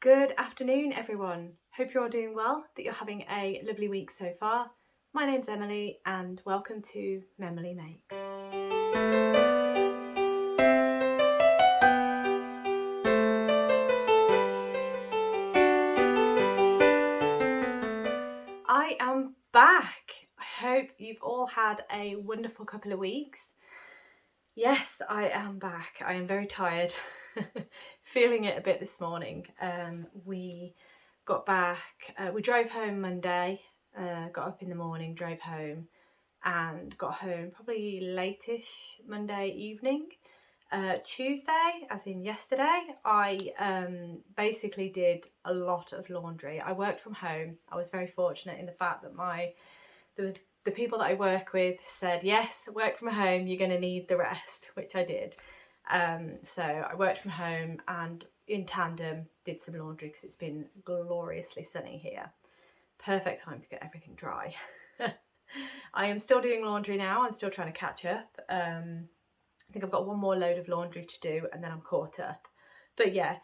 Good afternoon, everyone. Hope you're all doing well, that you're having a lovely week so far. My name's Emily and welcome to MemilyMakes. I am back. I hope you've all had a wonderful couple of weeks. Yes, I am back. I am very tired. Feeling it a bit this morning. We got back, we drove home Monday, got up in the morning, drove home and got home probably late-ish Monday evening. Tuesday, as in yesterday, I basically did a lot of laundry. I worked from home. I was very fortunate in the fact that the people that I work with said, yes, work from home, you're going to need the rest, which I did. So I worked from home and in tandem did some laundry because it's been gloriously sunny here. Perfect time to get everything dry. I am still doing laundry now. I'm still trying to catch up. I think I've got one more load of laundry to do and then I'm caught up. But yeah,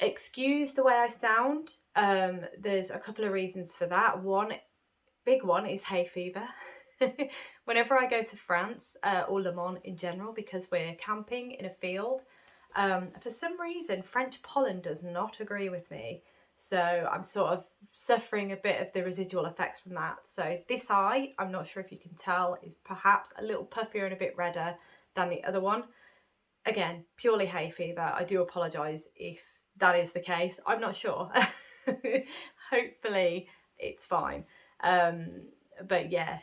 excuse the way I sound. There's a couple of reasons for that. One big one is hay fever. Whenever I go to France or Le Mans in general, because we're camping in a field, for some reason French pollen does not agree with me. So I'm sort of suffering a bit of the residual effects from that. So this eye, I'm not sure if you can tell, is perhaps a little puffier and a bit redder than the other one. Again, purely hay fever. I do apologise if that is the case. I'm not sure. Hopefully it's fine. But yeah,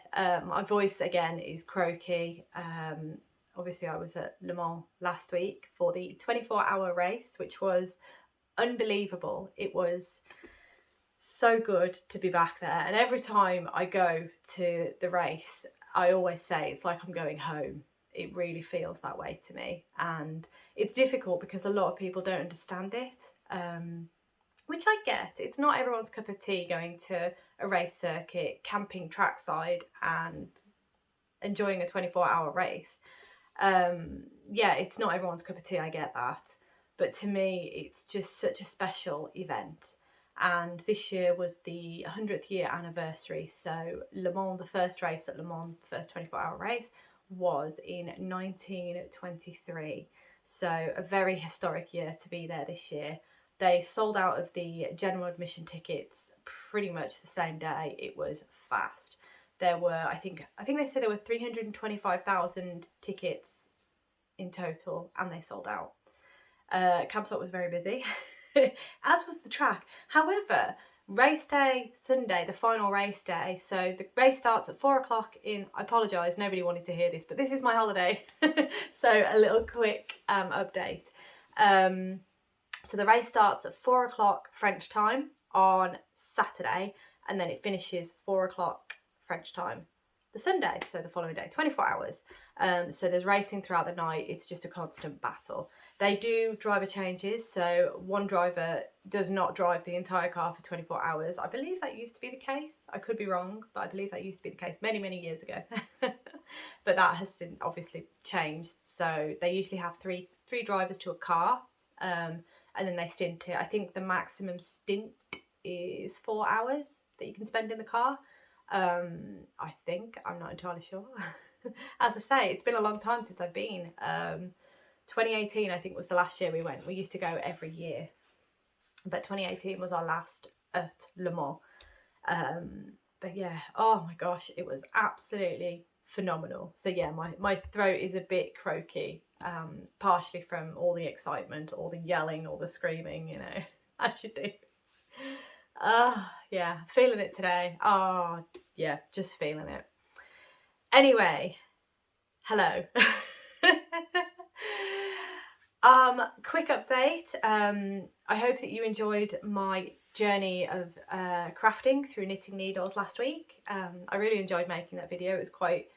my voice again is croaky. Obviously I was at Le Mans last week for the 24-hour race, which was unbelievable. It was so good to be back there, and every time I go to the race I always say it's like I'm going home. It really feels that way to me, and it's difficult because a lot of people don't understand it, which I get. It's not everyone's cup of tea going to a race circuit, camping trackside and enjoying a 24-hour race. Yeah, it's not everyone's cup of tea, I get that. But to me, it's just such a special event. And this year was the 100th year anniversary. So Le Mans, the first race at Le Mans, the first 24-hour race, was in 1923. So a very historic year to be there this year. They sold out of the general admission tickets pretty much the same day. It was fast. There were, I think they said there were 325,000 tickets in total, and they sold out. Campsite was very busy, as was the track. However, race day, Sunday, the final race day, so the race starts at 4 o'clock in, I apologise, nobody wanted to hear this, but this is my holiday. So a little quick update. So the race starts at 4 o'clock French time on Saturday, and then it finishes 4 o'clock French time the Sunday, so the following day, 24 hours. So there's racing throughout the night. It's just a constant battle. They do driver changes, so one driver does not drive the entire car for 24 hours. I believe that used to be the case. I could be wrong, but I believe that used to be the case many, many years ago. But that has obviously changed. So they usually have three drivers to a car, and then they stint it. I think the maximum stint is 4 hours that you can spend in the car. I think, I'm not entirely sure. As I say, it's been a long time since I've been. 2018 I think was the last year we went. We used to go every year, but 2018 was our last at Le Mans. But yeah, oh my gosh, it was absolutely phenomenal. So yeah, my throat is a bit croaky, partially from all the excitement, all the yelling, all the screaming, you know, as you do. Yeah, feeling it today. Oh yeah, just feeling it. Anyway, hello. Quick update. I hope that you enjoyed my journey of crafting through knitting needles last week. I really enjoyed making that video. It was quite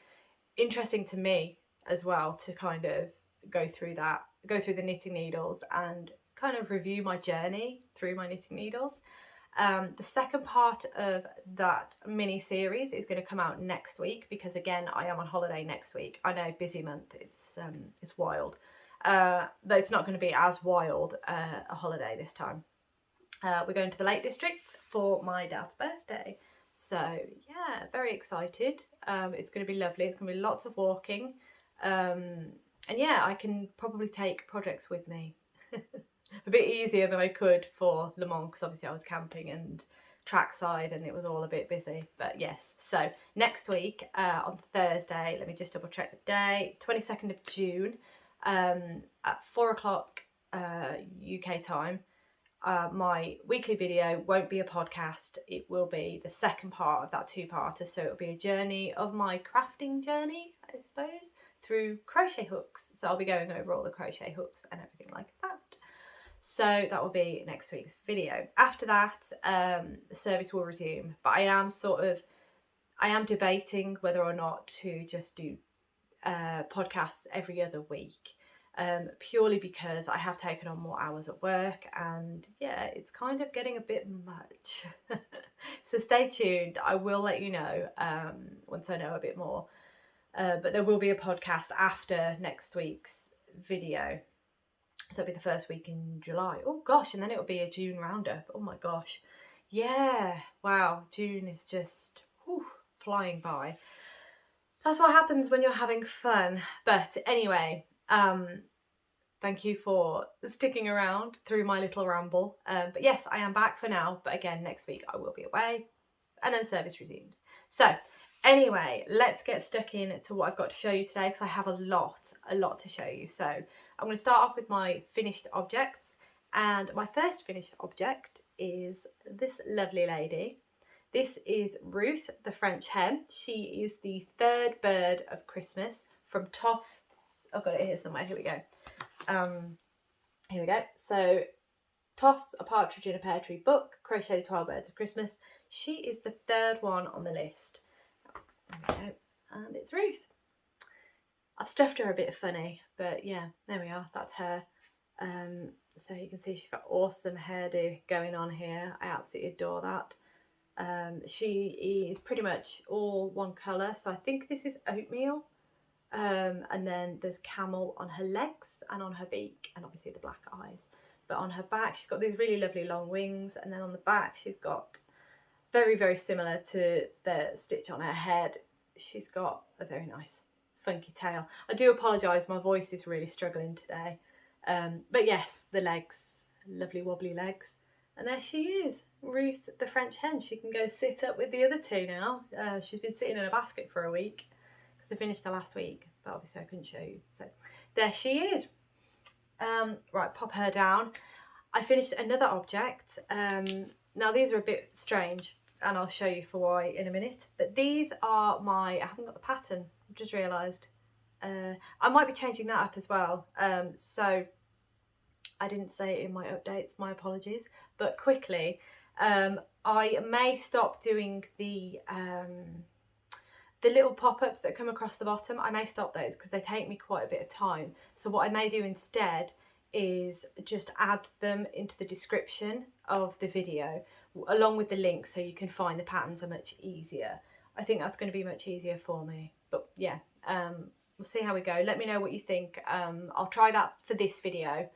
interesting to me as well to kind of go through the knitting needles and kind of review my journey through my knitting needles. The second part of that mini series is going to come out next week because again I am on holiday next week. I know, busy month, it's wild, though it's not going to be as wild a holiday this time. We're going to the Lake District for my dad's birthday. So yeah, very excited. It's going to be lovely. It's going to be lots of walking. And yeah, I can probably take projects with me. A bit easier than I could for Le Mans, because obviously I was camping and trackside and it was all a bit busy. But yes, so next week on Thursday, let me just double check the day, 22nd of June, at 4 o'clock UK time. My weekly video won't be a podcast, it will be the second part of that two-parter. So it'll be a journey of my crafting journey, I suppose, through crochet hooks. So I'll be going over all the crochet hooks and everything like that. So that will be next week's video. After that, the service will resume, but I am debating whether or not to just do podcasts every other week. Purely because I have taken on more hours at work, and yeah, it's kind of getting a bit much. So stay tuned. I will let you know once I know a bit more. But there will be a podcast after next week's video. So it'll be the first week in July. Oh gosh, and then it'll be a June roundup. Oh my gosh. Yeah, wow, June is just flying by. That's what happens when you're having fun. But anyway, thank you for sticking around through my little ramble. But yes, I am back for now. But again, next week I will be away and then service resumes. So anyway, let's get stuck into what I've got to show you today, because I have a lot to show you. So I'm going to start off with my finished objects. And my first finished object is this lovely lady. This is Ruth the French hen. She is the third bird of Christmas from Tofts. I've got it here somewhere. Here we go. Here we go. So Tofts, A Partridge in a Pear Tree book, Crochet 12 Birds of Christmas. She is the third one on the list. There we go. And it's Ruth. I've stuffed her a bit funny, but yeah, there we are. That's her. So you can see she's got awesome hairdo going on here. I absolutely adore that. She is pretty much all one colour. So I think this is oatmeal. And then there's camel on her legs and on her beak, and obviously the black eyes. But on her back, she's got these really lovely long wings. And then on the back, she's got very, very similar to the stitch on her head. She's got a very nice funky tail. I do apologise, my voice is really struggling today. But yes, the legs, lovely wobbly legs. And there she is, Ruth the French hen. She can go sit up with the other two now. She's been sitting in a basket for a week because I finished her last week, but obviously I couldn't show you. So there she is. Right, pop her down. I finished another object. Now these are a bit strange, and I'll show you for why in a minute. But these are I haven't got the pattern, I've just realised. I might be changing that up as well. So I didn't say it in my updates, my apologies. But quickly, I may stop doing the little pop-ups that come across the bottom. I may stop those because they take me quite a bit of time. So what I may do instead is just add them into the description of the video along with the links, so you can find the patterns are much easier. I think that's going to be much easier for me. But yeah, we'll see how we go. Let me know what you think. I'll try that for this video.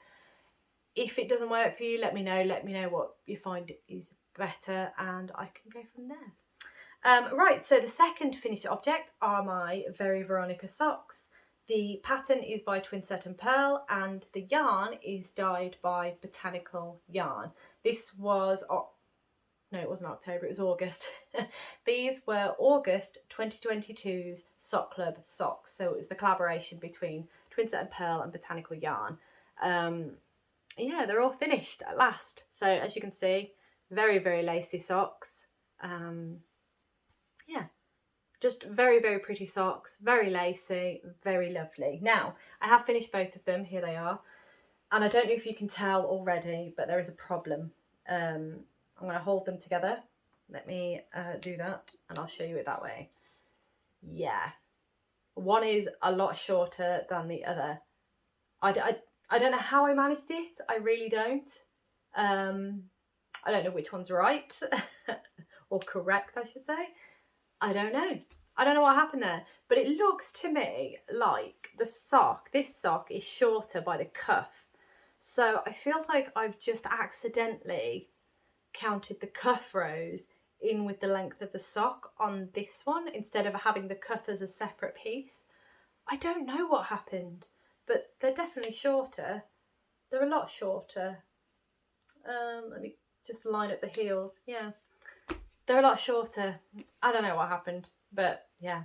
If it doesn't work for you, let me know. Let me know what you find is better, and I can go from there. Right, so the second finished object are my Very Veronica socks. The pattern is by Twinset and Pearl, and the yarn is dyed by Botanical Yarn. This was, no, it wasn't October, it was August. These were August 2022's Sock Club socks. So it was the collaboration between Twinset and Pearl and Botanical Yarn. Yeah, they're all finished at last. So as you can see, very, very lacy socks. Yeah, just very, very pretty socks, very lacy, very lovely. Now, I have finished both of them. Here they are. And I don't know if you can tell already, but there is a problem. I'm going to hold them together. Let me do that, and I'll show you it that way. Yeah. One is a lot shorter than the other. I don't know how I managed it. I really don't. I don't know which one's right or correct, I should say. I don't know. I don't know what happened there, but it looks to me like this sock is shorter by the cuff. So I feel like I've just accidentally counted the cuff rows in with the length of the sock on this one instead of having the cuff as a separate piece. I don't know what happened, but they're definitely shorter. They're a lot shorter. Let me just line up the heels. Yeah, they're a lot shorter. I don't know what happened, but yeah.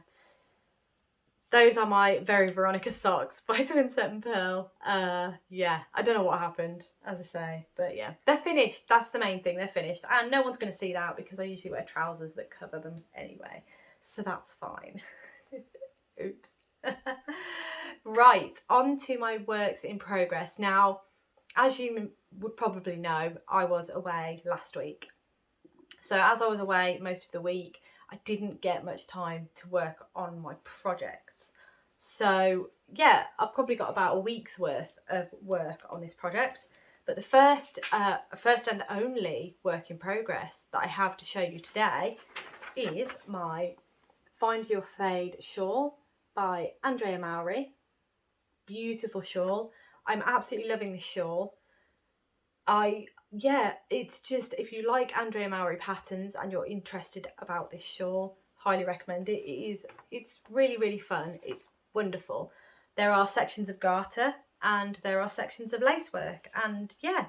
Those are my Very Veronica socks by Twinset and Pearl. Yeah, I don't know what happened, as I say, but yeah, they're finished. That's the main thing, they're finished. And no one's going to see that because I usually wear trousers that cover them anyway, so that's fine. Oops. Right, on to my works in progress. Now, as you would probably know, I was away last week. So as I was away most of the week, I didn't get much time to work on my projects. So yeah, I've probably got about a week's worth of work on this project. But the first and only work in progress that I have to show you today is my Find Your Fade shawl by Andrea Mowry. Beautiful shawl. I'm absolutely loving this shawl. Yeah, it's just, if you like Andrea Mowry patterns and you're interested about this shawl, highly recommend it. It's really, really fun. It's wonderful. There are sections of garter and there are sections of lacework, and yeah,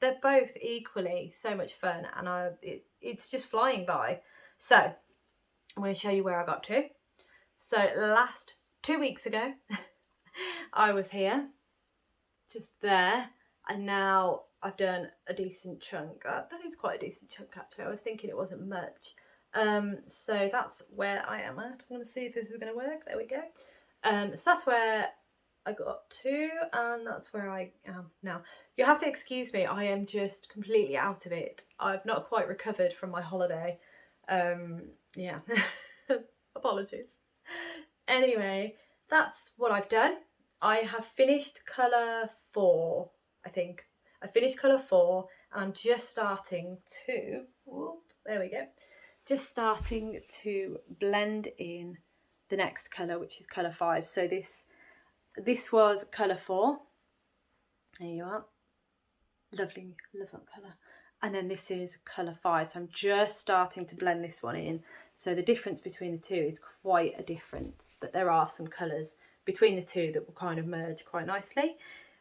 they're both equally so much fun, and it's just flying by. So I'm going to show you where I got to. So last 2 weeks ago, I was here, just there, and now I've done a decent chunk. That is quite a decent chunk actually. I was thinking it wasn't much. So that's where I am at. I'm going to see if this is going to work. There we go. So that's where I got to, and that's where I am now. You have to excuse me, I am just completely out of it. I've not quite recovered from my holiday. Yeah, apologies. Anyway, that's what I've done. I have finished colour 4, I think. I finished colour 4 and I'm just starting to, there we go, just starting to blend in the next colour, which is colour 5. So this was colour 4. There you are. Lovely, love that colour. And then this is colour 5. So I'm just starting to blend this one in. So the difference between the two is quite a difference, but there are some colours between the two that will kind of merge quite nicely.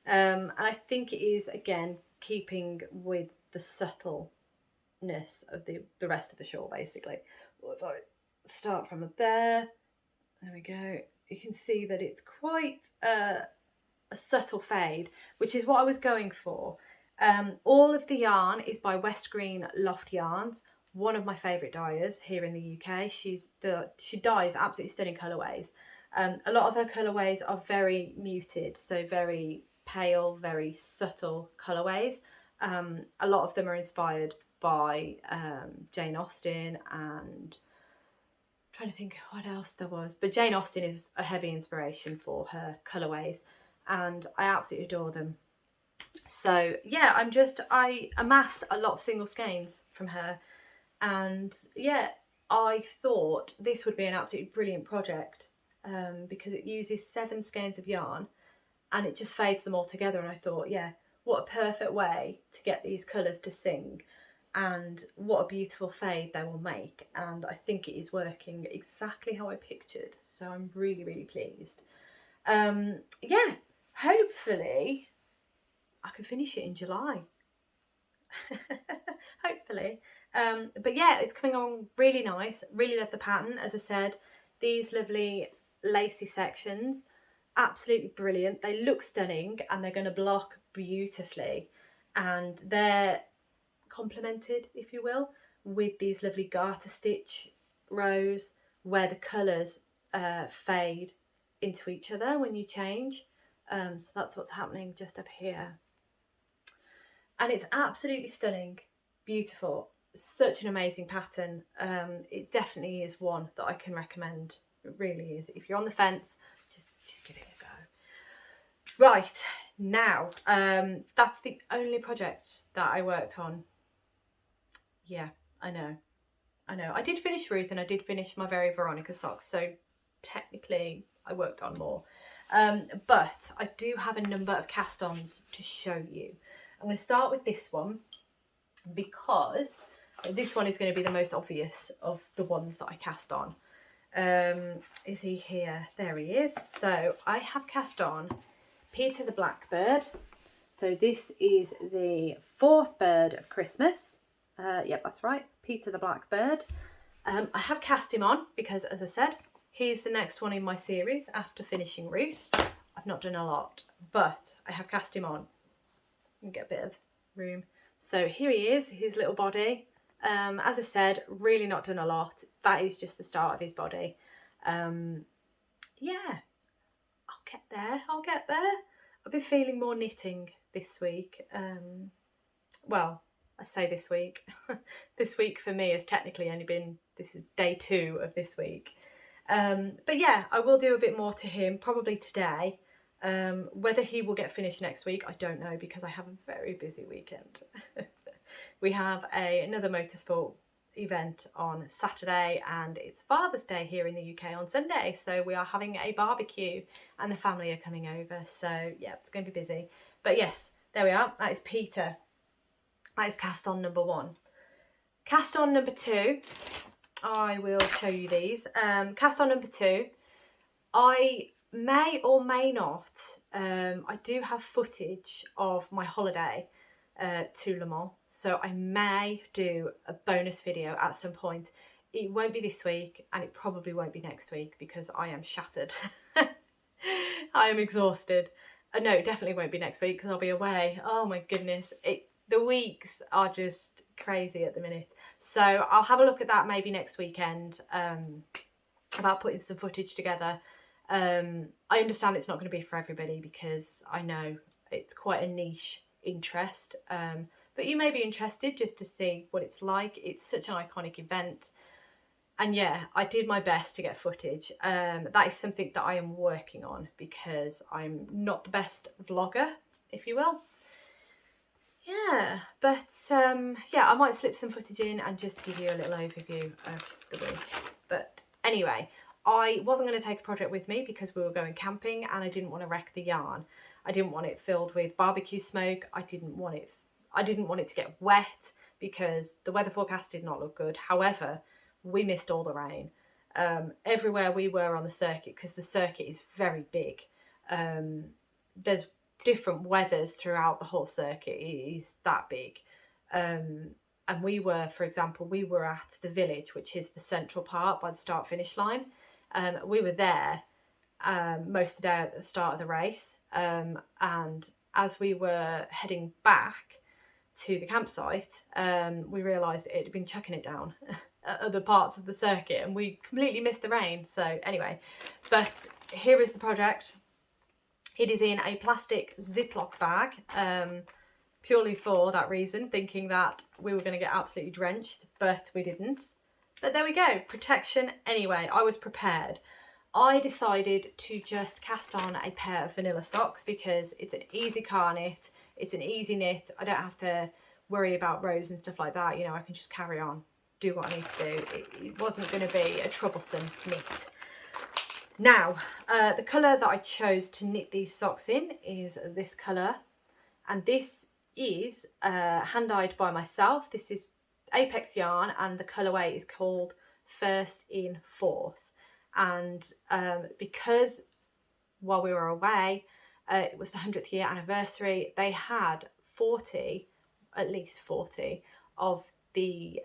And I think it is, again, keeping with the subtleness of the rest of the shawl, basically. Well, if I start from there we go. You can see that it's quite a subtle fade, which is what I was going for. All of the yarn is by West Green Loft Yarns, one of my favourite dyers here in the UK. She dyes absolutely stunning colourways. A lot of her colourways are very muted, so very pale, very subtle colourways. A lot of them are inspired by Jane Austen, and I'm trying to think what else there was, but Jane Austen is a heavy inspiration for her colourways, and I absolutely adore them. So yeah, I amassed a lot of single skeins from her, and yeah, I thought this would be an absolutely brilliant project, because it uses 7 skeins of yarn and it just fades them all together, and I thought, yeah, what a perfect way to get these colours to sing, and what a beautiful fade they will make. And I think it is working exactly how I pictured, so I'm really, really pleased. Yeah, hopefully I can finish it in July. Hopefully. But yeah, it's coming on really nice. Really love the pattern. As I said, these lovely lacy sections, absolutely brilliant. They look stunning and they're going to block beautifully, and they're complemented, if you will, with these lovely garter stitch rows where the colours fade into each other when you change. So that's what's happening just up here. And it's absolutely stunning, beautiful, such an amazing pattern. It definitely is one that I can recommend. It really is. If you're on the fence, just give it a go. Right, now, that's the only project that I worked on. Yeah, I know. I did finish Ruth and I did finish my Very Veronica socks, so technically I worked on more. But I do have a number of cast-ons to show you. I'm going to start with this one, because this one is going to be the most obvious of the ones that I cast on. Is he here? There he is. So I have cast on Peter the Blackbird. So this is the 4th bird of Christmas. Yep, that's right, Peter the Blackbird. I have cast him on because, as I said, he's the next one in my series after finishing Ruth. I've not done a lot, but I have cast him on. You can get a bit of room. So here he is, his little body. As I said, really not done a lot. That is just the start of his body. Yeah, I'll get there. I've been feeling more knitting this week. Well, I say this week. This week for me has technically only been, this is day 2 of this week. But yeah, I will do a bit more to him, probably today. Whether he will get finished next week, I don't know, because I have a very busy weekend. We have another motorsport event on Saturday, and it's Father's Day here in the UK on Sunday, so we are having a barbecue and the family are coming over, so yeah, it's going to be busy. But yes, there we are. That is Peter. That is cast on number 1. Cast on number 2, I will show you these. Cast on number 2, I may or may not, I do have footage of my holiday to Le Mans, so I may do a bonus video at some point. It won't be this week, and it probably won't be next week because I am shattered. I am exhausted. No, it definitely won't be next week because I'll be away. Oh my goodness, the weeks are just crazy at the minute. So I'll have a look at that maybe next weekend, about putting some footage together. I understand it's not going to be for everybody because I know it's quite a niche interest, but you may be interested just to see what it's like. It's such an iconic event, and yeah, I did my best to get footage. That is something that I am working on because I'm not the best vlogger, if you will. Yeah, but yeah, I might slip some footage in and just give you a little overview of the week. But anyway, I wasn't going to take a project with me because we were going camping and I didn't want to wreck the yarn. I didn't want it filled with barbecue smoke. I didn't want it to get wet because the weather forecast did not look good. However, we missed all the rain. Everywhere we were on the circuit, because the circuit is very big. There's different weathers throughout the whole circuit. It is that big. And we were, for example, we were at the village, which is the central part by the start finish line. We were there most of the day at the start of the race. And as we were heading back to the campsite, we realised it had been chucking it down at other parts of the circuit and we completely missed the rain. So anyway, but here is the project. It is in a plastic Ziploc bag, purely for that reason, thinking that we were going to get absolutely drenched, but we didn't. But there we go, protection anyway. I was prepared. I decided to just cast on a pair of vanilla socks because it's an easy car knit, it's an easy knit. I don't have to worry about rows and stuff like that. You know, I can just carry on, do what I need to do. It wasn't going to be a troublesome knit. Now, the colour that I chose to knit these socks in is this colour, and this is hand-dyed by myself. This is Apex yarn, and the colourway is called First in Fourth. And because while we were away, it was the 100th year anniversary, they had at least 40 of the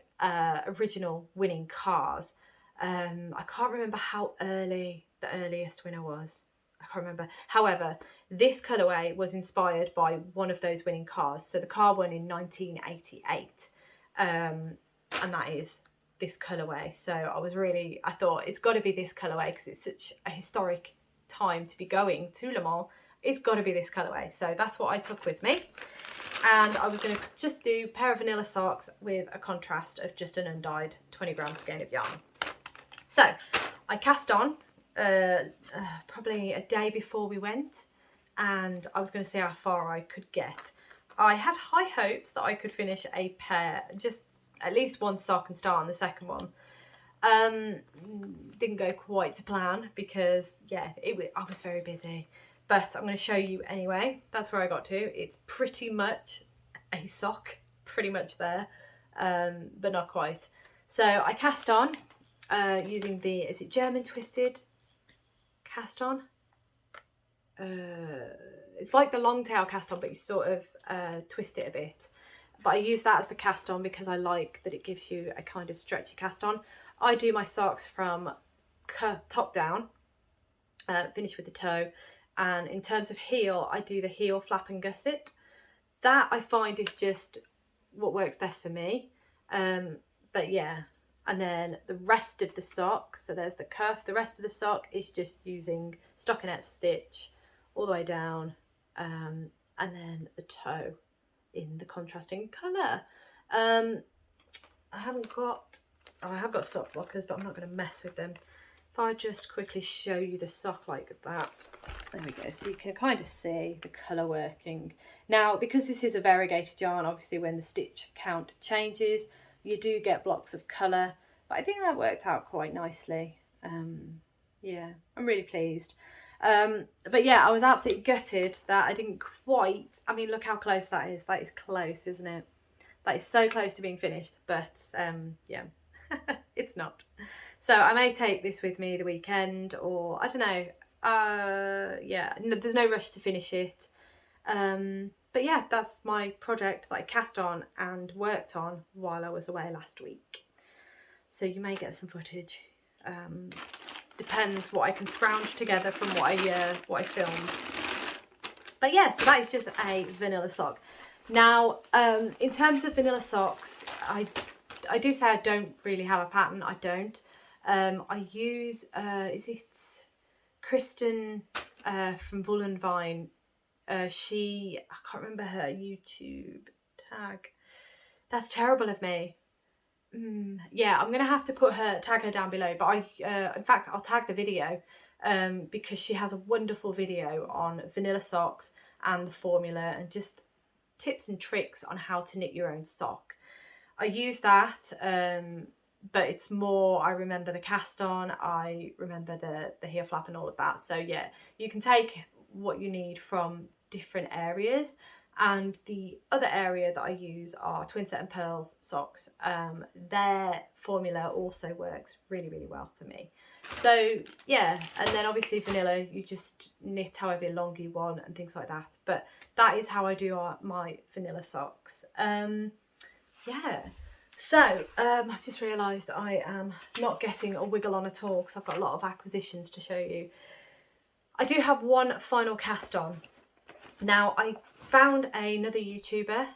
original winning cars. I can't remember how early the earliest winner was. I can't remember. However, this colourway was inspired by one of those winning cars. So the car won in 1988. And that is this colourway. So I thought it's got to be this colourway because it's such a historic time to be going to Le Mans. It's got to be this colourway. So that's what I took with me. And I was going to just do a pair of vanilla socks with a contrast of just an undyed 20-gram skein of yarn. So I cast on probably a day before we went, and I was going to see how far I could get. I had high hopes that I could finish a pair, just at least one sock and start on the second one. Didn't go quite to plan because, yeah, I was very busy. But I'm going to show you anyway. That's where I got to. It's pretty much a sock. pretty much there, but not quite. So I cast on using the, is it German twisted cast on? It's like the long tail cast on, but you sort of twist it a bit. But I use that as the cast on because I like that it gives you a kind of stretchy cast on. I do my socks from top down, finish with the toe. And in terms of heel, I do the heel flap and gusset. That I find is just what works best for me. But yeah, and then the rest of the sock, so there's the cuff, the rest of the sock is just using stockinette stitch all the way down, and then the toe in the contrasting colour. I have got sock blockers, but I'm not going to mess with them. If I just quickly show you the sock like that, there we go, so you can kind of see the colour working. Now, because this is a variegated yarn, obviously when the stitch count changes, you do get blocks of colour, but I think that worked out quite nicely. Yeah, I'm really pleased. But yeah, I was absolutely gutted that I didn't quite, I mean, look how close that is. That is close, isn't it? That is so close to being finished, but yeah, it's not. So I may take this with me the weekend, or I don't know. Yeah, no, there's no rush to finish it. But yeah, that's my project that I cast on and worked on while I was away last week. So you may get some footage. Depends what I can scrounge together from what I filmed. But yeah, so that is just a vanilla sock. Now, in terms of vanilla socks, I do say I don't really have a pattern. I don't. I use, is it Kristen from Wool and Vine? I can't remember her YouTube tag. That's terrible of me. Yeah, I'm gonna have to tag her down below, but in fact I'll tag the video because she has a wonderful video on vanilla socks and the formula and just tips and tricks on how to knit your own sock. I use that, but it's more, I remember the cast on, I remember the heel flap and all of that. So yeah, you can take what you need from different areas. And the other area that I use are Twin Set and Pearls socks. Their formula also works really, really well for me. So yeah, and then obviously vanilla, you just knit however long you want and things like that. But that is how I do my vanilla socks. Yeah. So I just realised I am not getting a wiggle on at all because I've got a lot of acquisitions to show you. I do have one final cast on. Now I found another YouTuber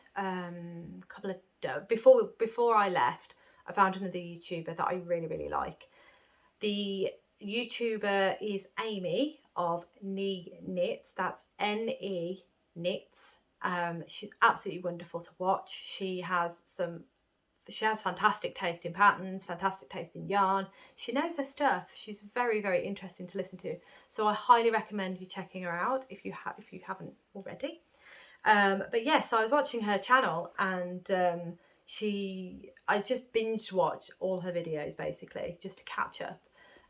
before I left. I found another YouTuber that I really, really like. The YouTuber is Amy of Knee Knits. That's N-E Knits. She's absolutely wonderful to watch. She has fantastic taste in patterns, fantastic taste in yarn. She knows her stuff. She's very, very interesting to listen to. So I highly recommend you checking her out if you haven't already. But yeah, so I was watching her channel and I just binge watched all her videos basically just to catch up.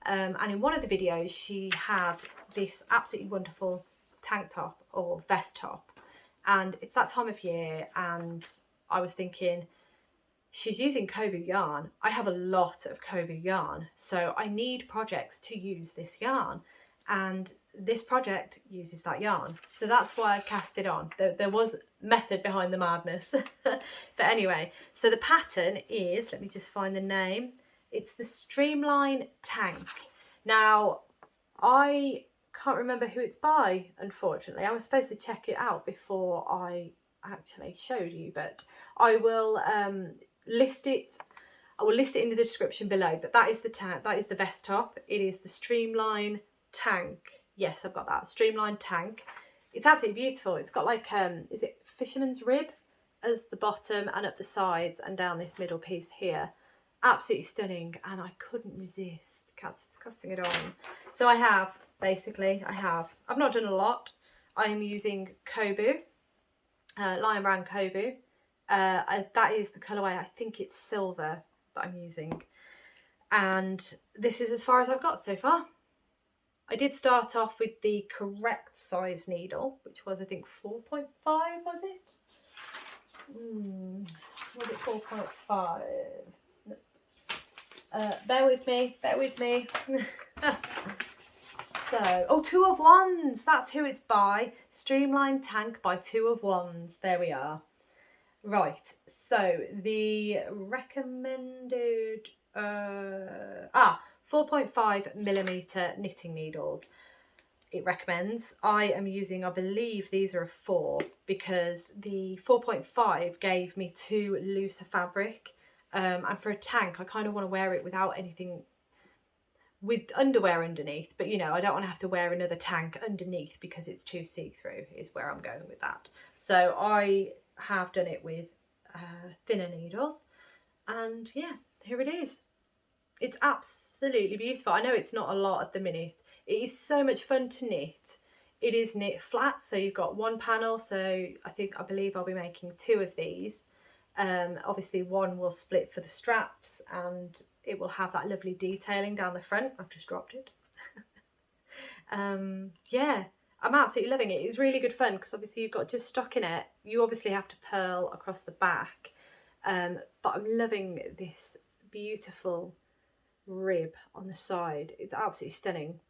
And in one of the videos she had this absolutely wonderful tank top or vest top, and it's that time of year and I was thinking, she's using Kobu yarn. I have a lot of Kobu yarn, so I need projects to use this yarn, and this project uses that yarn. So that's why I've cast it on. There was method behind the madness. But anyway, so the pattern is, let me just find the name. It's the Streamline Tank. Now, I can't remember who it's by, unfortunately. I was supposed to check it out before I actually showed you, but I will list it. I will list it in the description below, but that is the tank. That is the vest top. It is the Streamline Tank. Yes, I've got that. Streamline Tank. It's absolutely beautiful. It's got like, is it fisherman's rib as the bottom and up the sides and down this middle piece here. Absolutely stunning, and I couldn't resist casting it on. So I've not done a lot. I am using Kobu, Lion Brand Kobu. That is the colourway, I think it's silver that I'm using. And this is as far as I've got so far. I did start off with the correct size needle, which was I think 4.5, was it? Was it 4.5? Bear with me. So, oh, 2 of Wands, that's who it's by. Streamlined Tank by 2 of Wands. There we are. Right, so the recommended 4.5mm knitting needles it recommends. I am using, I believe these are a 4 because the 4.5 gave me too loose a fabric, and for a tank I kind of want to wear it without anything, with underwear underneath, but you know, I don't want to have to wear another tank underneath because it's too see-through is where I'm going with that. So I have done it with thinner needles, and yeah, here it is. It's absolutely beautiful. I know it's not a lot at the minute. It is so much fun to knit. It is knit flat, so you've got 1 panel, so I believe I'll be making 2 of these. Obviously 1 will split for the straps, and it will have that lovely detailing down the front. I've just dropped it. Yeah, I'm absolutely loving it. It's really good fun because obviously you've got just stockinette. You obviously have to purl across the back, but I'm loving this beautiful rib on the side. It's absolutely stunning,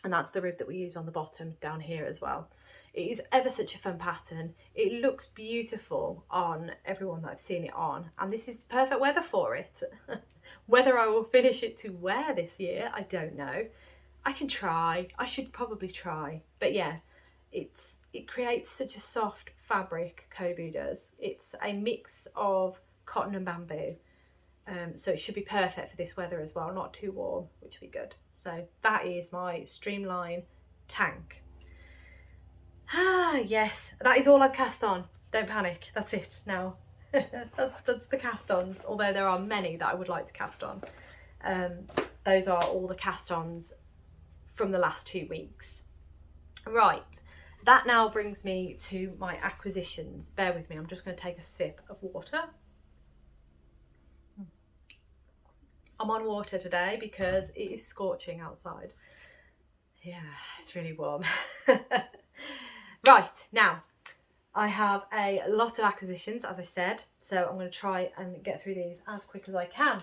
and that's the rib that we use on the bottom down here as well. It is ever such a fun pattern. It looks beautiful on everyone that I've seen it on, and this is perfect weather for it. Whether I will finish it to wear this year, I don't know. I can try. I should probably try. But yeah, it creates such a soft fabric, Kobu does. It's a mix of cotton and bamboo. So it should be perfect for this weather as well, not too warm, which would be good. So that is my Streamline Tank. Yes, that is all I've cast on. Don't panic, that's it now. that's the cast-ons, although there are many that I would like to cast on. Those are all the cast-ons from the last 2 weeks. Right, that now brings me to my acquisitions. Bear with me, I'm just going to take a sip of water. I'm on water today because it is scorching outside. Yeah, it's really warm. Right, now I have a lot of acquisitions, as I said, so I'm going to try and get through these as quick as I can.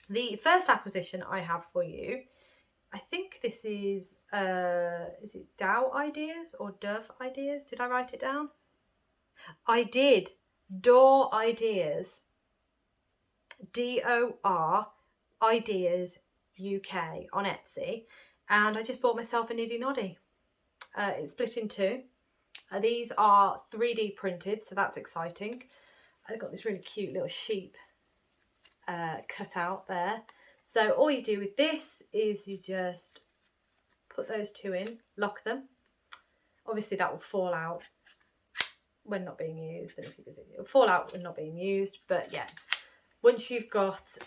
The first acquisition I have for you, I think this is it Dow Ideas or Dove Ideas? Did I write it down? I did. Door Ideas. DOR Ideas UK on Etsy, and I just bought myself a niddy noddy. It's split in 2. These are 3D printed, so that's exciting. I've got this really cute little sheep cut out there. So all you do with this is you just put those 2 in, lock them. Obviously that will fall out when not being used, and it'll fall out when not being used, but yeah, once you've got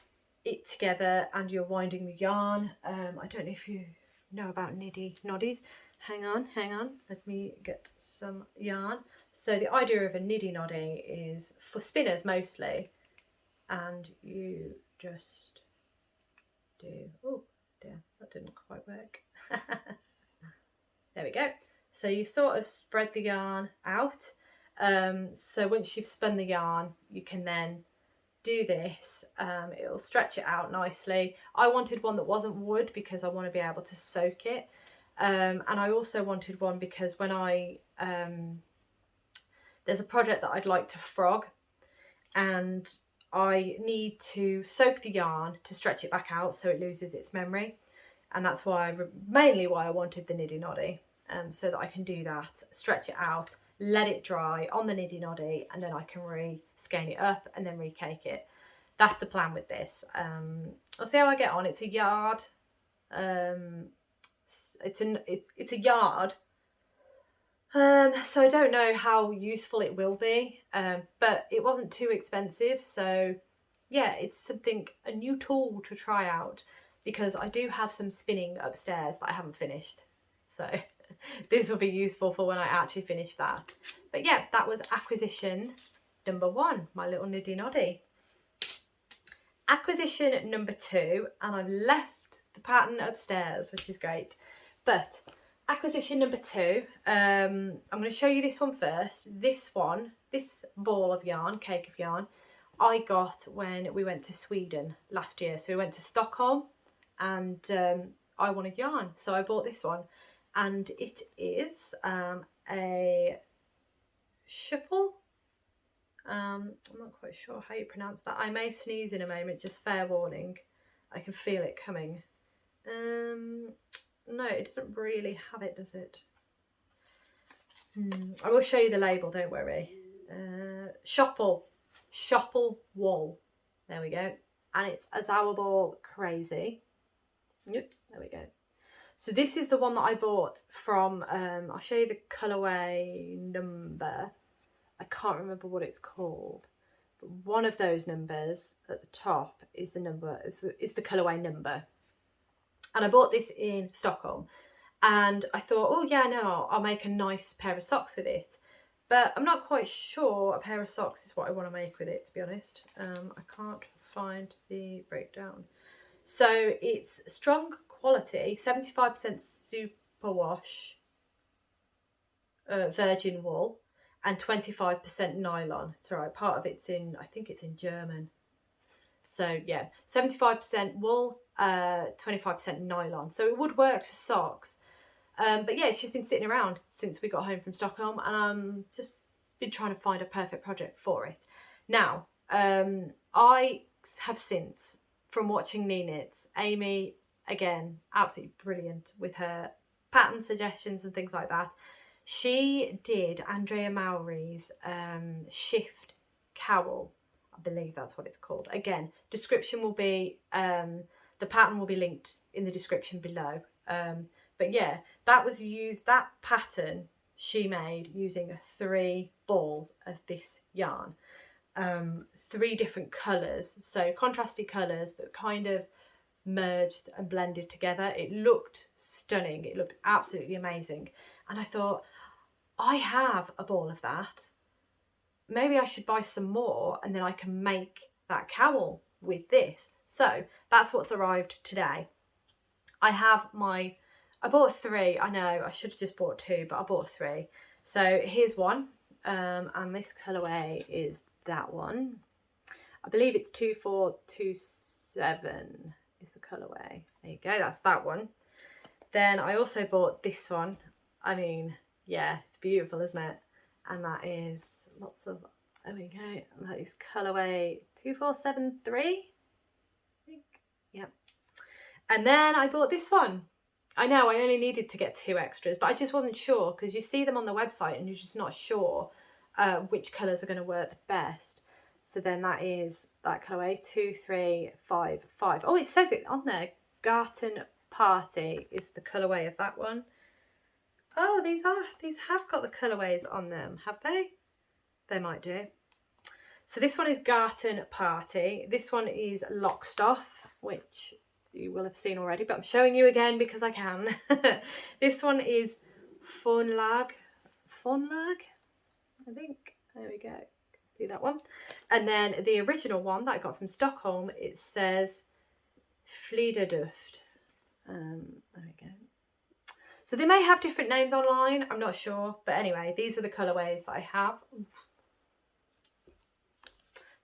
it together and you're winding the yarn, I don't know if you know about niddy noddies. Hang on, let me get some yarn. So the idea of a niddy noddy is for spinners mostly, and you just do, oh dear, that didn't quite work. There we go. So you sort of spread the yarn out. So once you've spun the yarn, you can then do this. It'll stretch it out nicely. I wanted one that wasn't wood because I want to be able to soak it. And I also wanted one because when there's a project that I'd like to frog, and I need to soak the yarn to stretch it back out so it loses its memory, and that's mainly why I wanted the niddy noddy, so that I can do that, stretch it out, let it dry on the niddy noddy, and then I can re-skein it up and then re-cake it. That's the plan with this. I'll see how I get on. It's a yard. It's a yard, so I don't know how useful it will be, but it wasn't too expensive, so yeah, it's a new tool to try out, because I do have some spinning upstairs that I haven't finished, so this will be useful for when I actually finish that. But yeah, that was acquisition number 1, my little niddy noddy. Acquisition number 2, and I've left the pattern upstairs, which is great. But acquisition number 2. I'm going to show you this one first. This ball of yarn, cake of yarn, I got when we went to Sweden last year. So we went to Stockholm and I wanted yarn. So I bought this one, and it is a shuffle. I'm not quite sure how you pronounce that. I may sneeze in a moment, just fair warning. I can feel it coming. No, it doesn't really have it, does it? I will show you the label, don't worry. Shopple wool. There we go. And it's a Zauberball crazy. Oops, there we go. So this is the one that I bought from, I'll show you the colourway number. I can't remember what it's called. But one of those numbers at the top is the number, is the colourway number. And I bought this in Stockholm, and I thought, oh yeah, no, I'll make a nice pair of socks with it. But I'm not quite sure a pair of socks is what I want to make with it, to be honest. I can't find the breakdown. So it's strong quality, 75% superwash virgin wool and 25% nylon. It's all right, part of it's in, I think it's in German. So yeah, 75% wool, 25% nylon. So it would work for socks. But yeah, it's just been sitting around since we got home from Stockholm, and I'm just been trying to find a perfect project for it. Now, I have since, from watching Nee Knits, Amy, again, absolutely brilliant with her pattern suggestions and things like that. She did Andrea Mowry's Shift Cowl. I believe that's what it's called. Again, description will be, the pattern will be linked in the description below. But yeah, that pattern she made using 3 balls of this yarn. 3 different colours, so contrasty colours that kind of merged and blended together. It looked stunning. It looked absolutely amazing. And I thought, I have a ball of that. Maybe I should buy some more, and then I can make that cowl with this. So that's what's arrived today. I bought 3. I know I should have just bought 2, but I bought 3. So here's one, and this colourway is that one. I believe it's 2427 is the colourway. There you go, that's that one. Then I also bought this one. I mean, yeah, it's beautiful, isn't it? And that is lots of, there we go, and that is colourway 2473, I think. Yep. And then I bought this one. I know I only needed to get 2 extras, but I just wasn't sure, because you see them on the website and you're just not sure which colours are going to work the best. So then that is that colourway 2355. Oh, it says it on there. Garden Party is the colourway of that one. Oh, these have got the colourways on them, have they? They might do. So this one is Garden Party. This one is Lockstoff, which you will have seen already, but I'm showing you again because I can. This one is Fonlag, I think. There we go. See that one? And then the original one that I got from Stockholm, it says Fliederduft. There we go. So they may have different names online, I'm not sure. But anyway, these are the colourways that I have. Oof.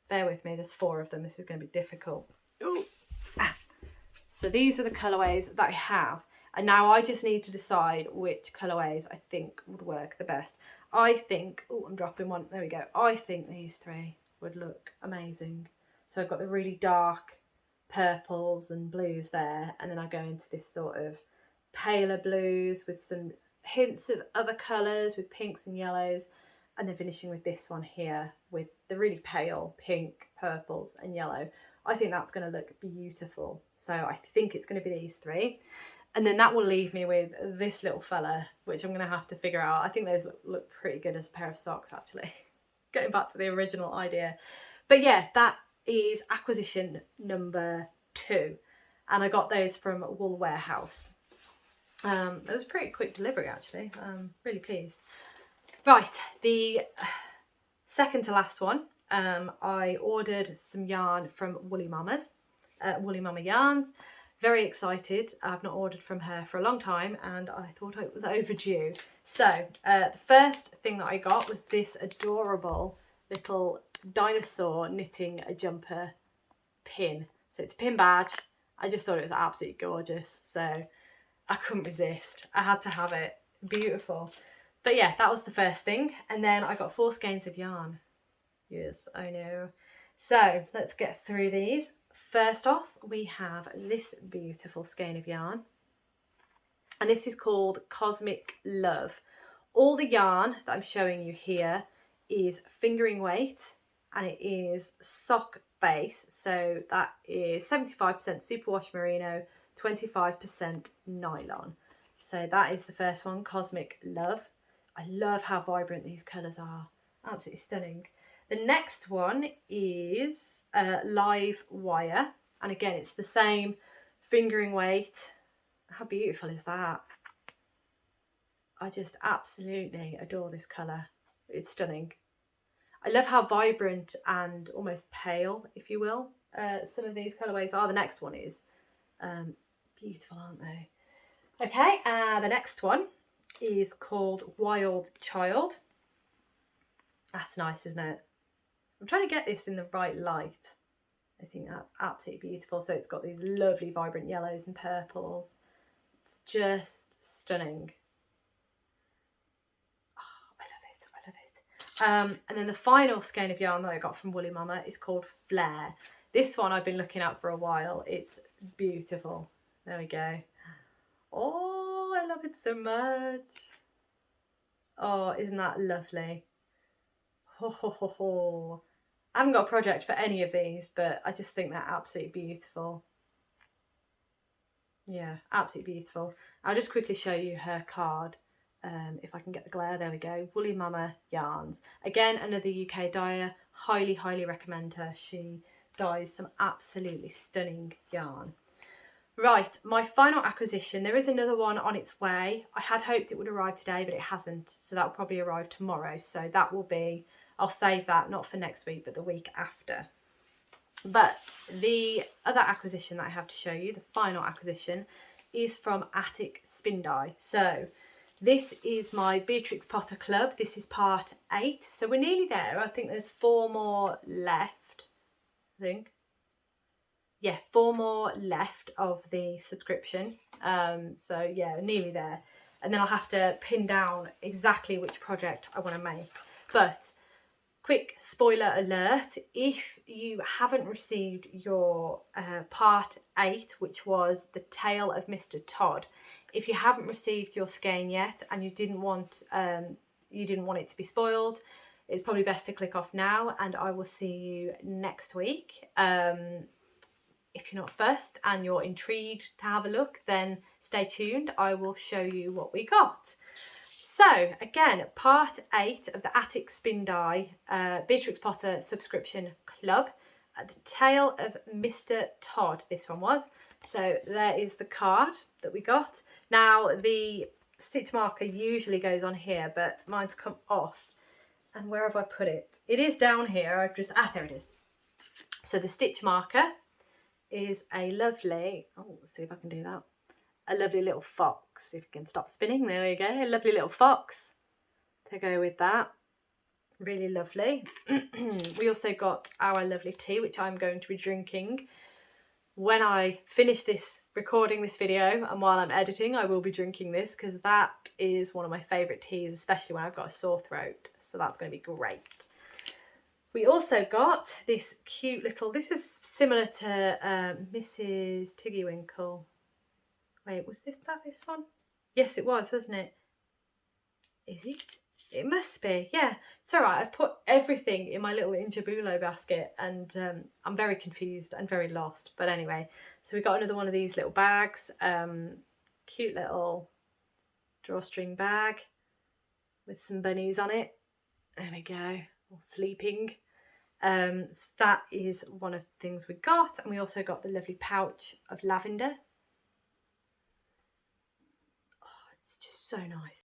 Bear with me, there's 4 of them. This is going to be difficult. Ooh. Ah. So these are the colourways that I have. And now I just need to decide which colourways I think would work the best. I think, oh, I'm dropping one. There we go. I think these 3 would look amazing. So I've got the really dark purples and blues there. And then I go into this sort of paler blues with some hints of other colours with pinks and yellows. And then finishing with this one here with the really pale pink, purples and yellow. I think that's going to look beautiful. So I think it's going to be these 3. And then that will leave me with this little fella, which I'm going to have to figure out. I think those look pretty good as a pair of socks, actually. Getting back to the original idea. But yeah, that is acquisition number 2. And I got those from Wool Warehouse. It was pretty quick delivery, actually. I'm really pleased. Right, the second to last one. I ordered some yarn from Woolly Mama Yarns. Very excited. I've not ordered from her for a long time and I thought it was overdue. So the first thing that I got was this adorable little dinosaur knitting a jumper pin. So it's a pin badge. I just thought it was absolutely gorgeous. So I couldn't resist. I had to have it. Beautiful. But yeah, that was the first thing. And then I got 4 skeins of yarn. Yes, I know. So let's get through these. First off, we have this beautiful skein of yarn. And this is called Cosmic Love. All the yarn that I'm showing you here is fingering weight and it is sock base. So that is 75% superwash merino, 25% nylon. So that is the first one, Cosmic Love. I love how vibrant these colours are. Absolutely stunning. The next one is Live Wire. And again, it's the same fingering weight. How beautiful is that? I just absolutely adore this colour. It's stunning. I love how vibrant and almost pale, if you will, some of these colourways are. The next one is beautiful, aren't they? Okay, the next one is called Wild Child. That's nice, isn't it? I'm trying to get this in the right light. I think that's absolutely beautiful. So it's got these lovely vibrant yellows and purples. It's just stunning. Oh, I love it. And then the final skein of yarn that I got from Woolly Mama is called Flare. This one I've been looking at for a while. It's beautiful. There we go. Oh, I love it so much. Oh, isn't that lovely? Ho, ho, ho, ho. I haven't got a project for any of these, but I just think they're absolutely beautiful. Yeah, absolutely beautiful. I'll just quickly show you her card. If I can get the glare, there we go. Woolly Mama Yarns. Again, another UK dyer. Highly, highly recommend her. She dyes some absolutely stunning yarn. Right, my final acquisition. There is another one on its way. I had hoped it would arrive today, but it hasn't. So that will probably arrive tomorrow. So that will be, I'll save that, not for next week, but the week after. But the other acquisition that I have to show you, the final acquisition, is from Attic Spin Dye. So this is my Beatrix Potter Club. This is part 8. So we're nearly there. I think there's 4 more left, I think. Yeah, 4 more left of the subscription. So yeah, nearly there. And then I'll have to pin down exactly which project I want to make. But quick spoiler alert, if you haven't received your part 8, which was the tale of Mr. Todd, if you haven't received your skein yet and you didn't want it to be spoiled, it's probably best to click off now, and I will see you next week. If you're not first and you're intrigued to have a look, then stay tuned. I will show you what we got. So again, part 8 of the Attic Spin Dye Beatrix Potter subscription club. The Tale of Mr. Todd, this one was. So there is the card that we got. Now the stitch marker usually goes on here, but mine's come off. And where have I put it? It is down here. I've just, there it is. So the stitch marker is a lovely, let's see if I can do that. A lovely little fox. If you can stop spinning, there we go. A lovely little fox to go with that. Really lovely. We also got our lovely tea, which I'm going to be drinking when I finish recording this video, and while I'm editing I will be drinking this because that is one of my favourite teas, especially when I've got a sore throat. So that's going to be great. We also got this cute little, this is similar to Mrs. Tiggywinkle. Wait, was this one? Yes, it was, wasn't it? Is it? It must be, yeah. It's all right, I've put everything in my little Injabulo basket and I'm very confused and very lost. But anyway, so we got another one of these little bags. Cute little drawstring bag with some bunnies on it. There we go, all sleeping. So that is one of the things we got, and we also got the lovely pouch of lavender. Oh, it's just so nice.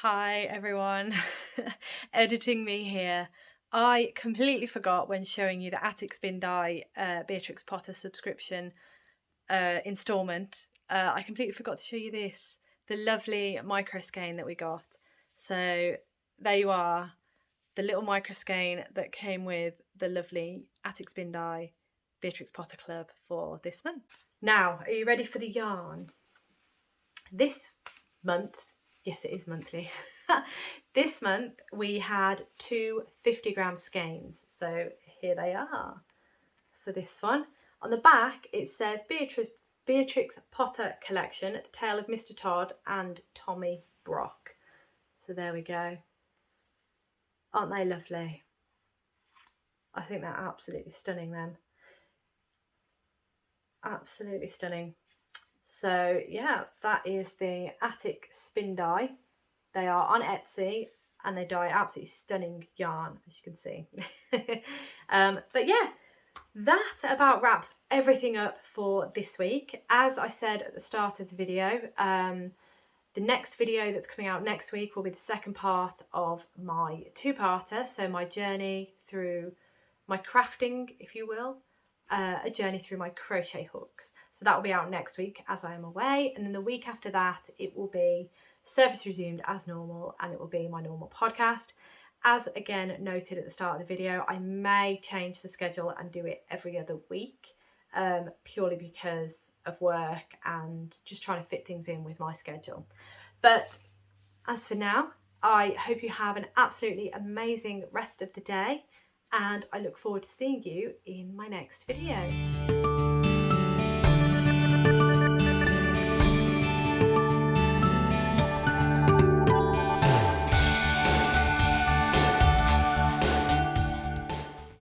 Hi everyone, editing me here. I completely forgot when showing you the Attic Spin Dye Beatrix Potter subscription instalment, I completely forgot to show you this, the lovely micro skein that we got. So there you are, the little micro skein that came with the lovely Attic Spin Die Beatrix Potter Club for this month. Now, are you ready for the yarn? This month, yes it is monthly, this month we had two 50-gram skeins. So here they are for this one. On the back it says Beatrix Potter Collection, The Tale of Mr. Todd and Tommy Brock. So there we go. Aren't they lovely? I think they're absolutely stunning then. Absolutely stunning. So yeah, that is the Attic Spin Die. They are on Etsy and they dye absolutely stunning yarn, as you can see. But yeah, that about wraps everything up for this week. As I said at the start of the video, the next video that's coming out next week will be the second part of my two-parter. So my journey through my crafting, if you will, a journey through my crochet hooks. So that will be out next week as I am away. And then the week after that, it will be service resumed as normal and it will be my normal podcast. As again noted at the start of the video, I may change the schedule and do it every other week, purely because of work and just trying to fit things in with my schedule. But as for now, I hope you have an absolutely amazing rest of the day and I look forward to seeing you in my next video.